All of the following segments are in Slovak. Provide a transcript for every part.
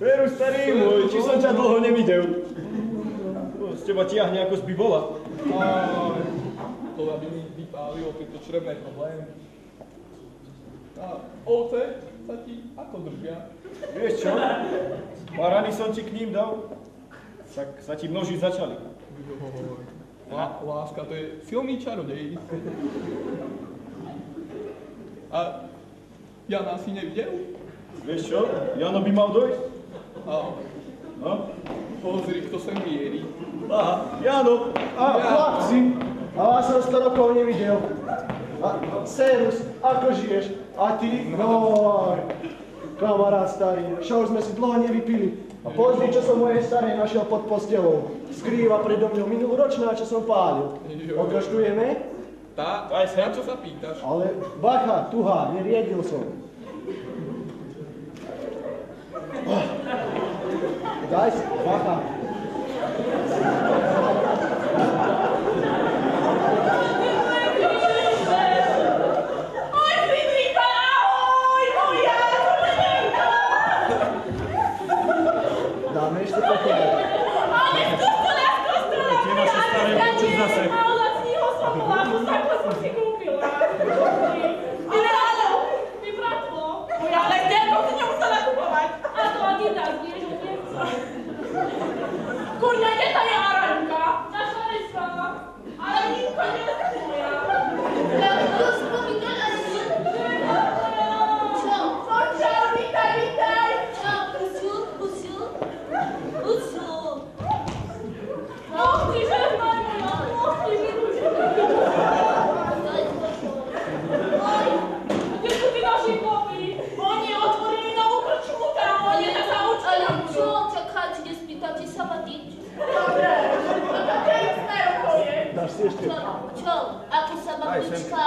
Veru, starý môj, či som ťa dlho nevidel. Z teba tiahne ako z bibola. To aby mi vypálilo tieto črevné problémy. A ovce sa ti ako držia? Vieš čo? Barany som ti k ním dal, tak sa ti množiť začali. Láska, to je silný čarodej. A Jana si nevidel? Vieš čo? Jano by mal dojsť. No? Pozri, kto sem mierí. Aha, Jano. Chlapci, a vás som 100 rokov nevidel. Serus, ako žiješ? A ty? No, kamarát starý, čo už sme si dlho nevypili. A pozri, čo som mojej starej našiel pod postelou. Skrýva predo mňou minuloročná, čo som pálil. Okoštujeme? Tá, čo sa pýtaš? Ale bacha, tuhá, neriedil som. Daj si, bacha. Dáme ešte pokoj. Ale skústole, skústole! Tie naše staré počuť zase. Ale z něho som bola, takhle som si kúpila. Áno, vybratlo. Ale kde to si nemusela kupovať? A to ani tak, vieš, že nechcem. Kurňa, kde tá je Araňka? Naša Rejsa. Ale Ninko nie je moja. Ja to spomínam, ale nie. Čo? Počal, vítaj, vítaj. Čo? Usiu? Och, ty žehnaj moja, och, ty žehnaj. Kde sú tí naši chlapi? Oni otvorili novú krčmu tam, oni tak sa učili. Ale čo? Čakajte, nespýtate sa ma ty? Dobre, keď smerom to je. Dáš si ešte? Čo? Ako sa ma klička?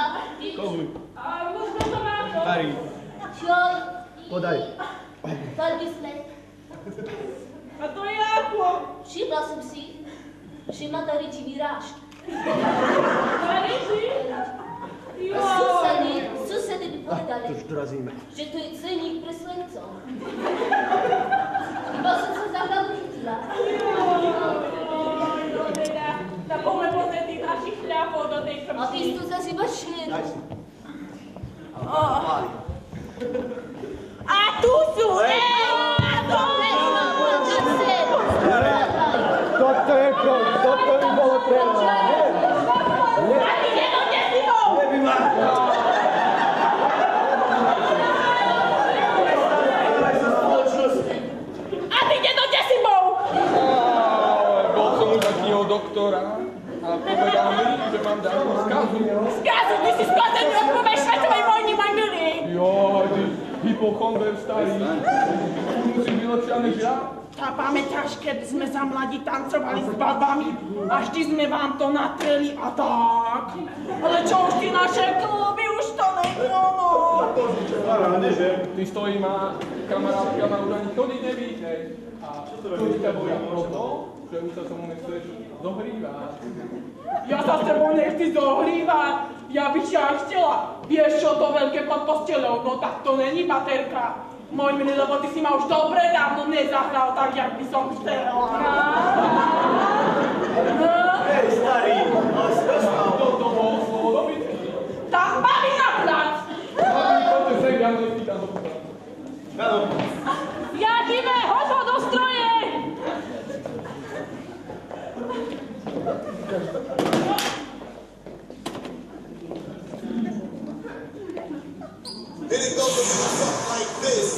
Kohuj. A možno to má to. Starý. Čo? Podaj. Veľmi sme. A to je ako? Všimla som si, že ma darí ti vyrážky. Paríži? Susedy mi povedali, Už dorazíme. že to je cenník pre slencov. Iba som sa zabavnítila. Tak poďme pozrieť tých našich šľapov do tej krčmy. A ty si tu zase iba šieru. Daj si. A tu sú! Toto je krok, toto by bolo treba. A ty jedno desivou! A ty jedno desivou! Bol som u takého doktora a povedal mi, že mám dať skazu. Skazu, ty si skazený od prvej svetovej vojny, môj milý! Joj, ty hypochonder starý. Musíš vylepšia než ja? A pamätáš, keď sme za mladí tancovali s babami a vždy sme vám to natreli a tak. Ale čo už ty naše kluby, už to není ono. Ty stojí má kamarátka na úrovni, chodiť nevíte. A chodiť ťa boja proto, že už sa so mnou nechceš zohrívať. Ja sa s tebou nechci zohrívať. Ja by ťa aj chcela. Vieš čo to veľké pod postelou? No tak to není baterka. Môj milý, lebo ty si ma už dobre dávno nezahral tak, jak by som chcela. Hej, starý, ale si dostal. Toto bolo slovo do bitky. Tak baví na plac. Poďte sem, ja nespýtam do puta. Áno. Jadíme, hoď ho do stroje. And it goes something like this.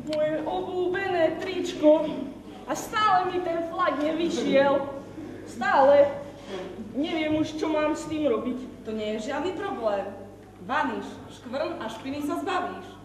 Moje obľúbené tričko a stále mi ten flag nevyšiel. Stále. Neviem už, čo mám s tým robiť. To nie je žiadny problém. Vaniš, škvrn a špiny sa zbavíš.